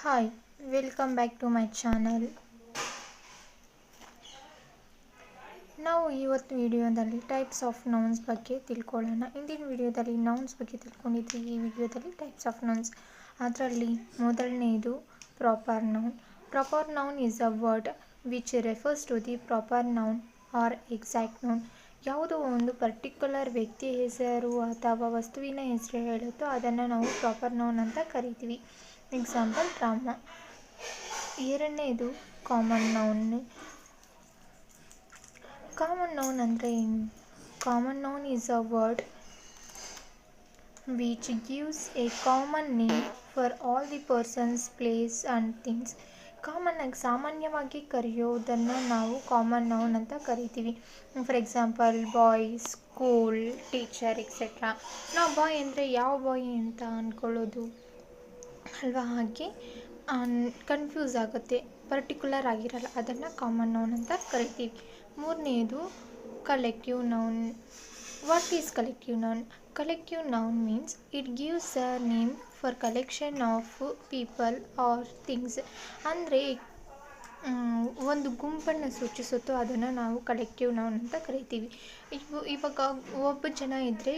Hi, welcome back to my channel. ನಾವು ಇವತ್ತು ವಿಡಿಯೋದಲ್ಲಿ ಟೈಪ್ಸ್ ಆಫ್ ನೌನ್ಸ್ ಬಗ್ಗೆ ತಿಳ್ಕೊಳ್ಳೋಣ. ಇಂದಿನ ವಿಡಿಯೋದಲ್ಲಿ ನೌನ್ಸ್ ಬಗ್ಗೆ ತಿಳ್ಕೊಂಡಿದ್ವಿ. ಈ ವಿಡಿಯೋದಲ್ಲಿ ಟೈಪ್ಸ್ ಆಫ್ ನೌನ್ಸ್. ಅದರಲ್ಲಿ ಮೊದಲನೆಯದು proper noun. Proper noun is a word which refers to the proper noun or exact noun. ಯಾವುದೋ ಒಂದು ಪರ್ಟಿಕ್ಯುಲರ್ ವ್ಯಕ್ತಿಯ ಹೆಸರು ಅಥವಾ ವಸ್ತುವಿನ ಹೆಸರು ಹೇಳುತ್ತೋ ಅದನ್ನು ನಾವು ಪ್ರಾಪರ್ ನೌನ್ ಅಂತ ಕರಿತೀವಿ. ಎಕ್ಸಾಂಪಲ್ ರಾಮ. ಎರಡನೇದು ಕಾಮನ್ ನೌನ್. ಕಾಮನ್ ನೌನ್ ಅಂದರೆ ಏನು? Common noun is a word which gives a common name for all the persons, place and things. ಸಾಮಾನ್ಯವಾಗಿ ಕರೆಯೋದನ್ನು ನಾವು ಕಾಮನ್ ನೌನ್ ಅಂತ ಕರಿತೀವಿ. For example boy, school, teacher etcetera. ನಾವು ಬಾಯ್ ಅಂದರೆ ಯಾವ ಬಾಯ್ ಅಂತ ಅಂದ್ಕೊಳ್ಳೋದು ಅಲ್ವಾ? ಹಾಗೆ ಕನ್ಫ್ಯೂಸ್ ಆಗುತ್ತೆ, ಪರ್ಟಿಕ್ಯುಲರ್ ಆಗಿರಲ್ಲ, ಅದನ್ನು ಕಾಮನ್ ನೌನ್ ಅಂತ ಕರಿತೀವಿ. ಮೂರನೇದು collective noun. What is collective noun? Collective noun means it gives a name for collection of people are things. ಅಂದರೆ ಒಂದು ಗುಂಪನ್ನು ಸೂಚಿಸುತ್ತೋ ಅದನ್ನು ನಾವು ಕಲೆಕ್ಟಿವ್ ನೌನ್ ಅಂತ ಕರಿತೀವಿ. ಇವಾಗ ಒಬ್ಬ ಜನ ಇದ್ದರೆ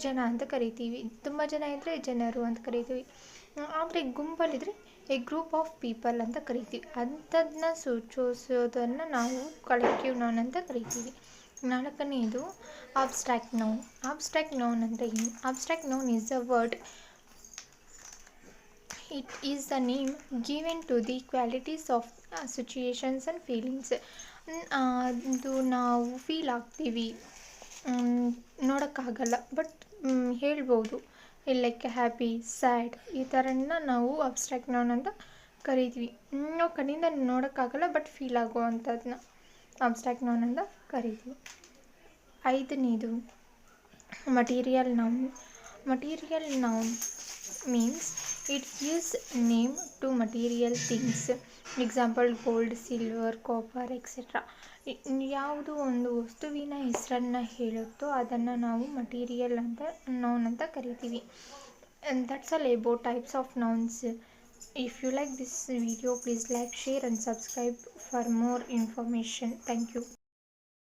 ಜನ ಅಂತ ಕರಿತೀವಿ, ತುಂಬ ಜನ ಇದ್ದರೆ ಜನರು ಅಂತ ಕರಿತೀವಿ. ಆದರೆ ಗುಂಪಲ್ಲಿದ್ದರೆ ಎ ಗ್ರೂಪ್ ಆಫ್ ಪೀಪಲ್ ಅಂತ ಕರಿತೀವಿ. ಅಂಥದ್ದನ್ನ ಸೂಚಿಸೋದನ್ನು ನಾವು ಕಲೆಕ್ಟಿವ್ ನೌನ್ ಅಂತ ಕರಿತೀವಿ. ನಾಲ್ಕನೆಯದು ಅಬ್ಸ್ಟ್ರಾಕ್ಟ್ ನೌನ್. ಅಬ್ಸ್ಟ್ರಾಕ್ಟ್ ನೌನ್ ಅಂದರೆ ಏನು? Abstract noun is a word. It is a name given to the qualities of situations and feelings. ಅದು ನಾವು ಫೀಲ್ ಆಗ್ತೀವಿ, ನೋಡೋಕ್ಕಾಗಲ್ಲ, ಬಟ್ ಹೇಳ್ಬೋದು. ಲೈಕ್ ಹ್ಯಾಪಿ, ಸ್ಯಾಡ್, ಈ ಥರನ ನಾವು ಅಬ್ಸ್ಟ್ರಾಕ್ಟ್ ನೌನ್ ಅಂತ ಕರಿತೀವಿ. ನಾವು ಕಣ್ಣಿಂದ ನೋಡೋಕ್ಕಾಗಲ್ಲ ಬಟ್ ಫೀಲ್ ಆಗುವಂಥದ್ದನ್ನ ಅಬ್ಸ್ಟ್ರಾಕ್ಟ್ ನೌನ್ ಅಂತ ಕರಿತೀವಿ. ಐದನೇದು material noun. Material noun means it gives name to material things. Example gold, silver, copper etcetera. ಯಾವುದು ಒಂದು ವಸ್ತುವಿನ ಹೆಸರನ್ನು ಹೇಳುತ್ತೋ ಅದನ್ನು ನಾವು ಮಟೀರಿಯಲ್ ನೌನ್ ಅಂತ ಕರಿತೀವಿ. And that's all about types of nouns. If you like this video, please like, share and subscribe for more information. Thank you.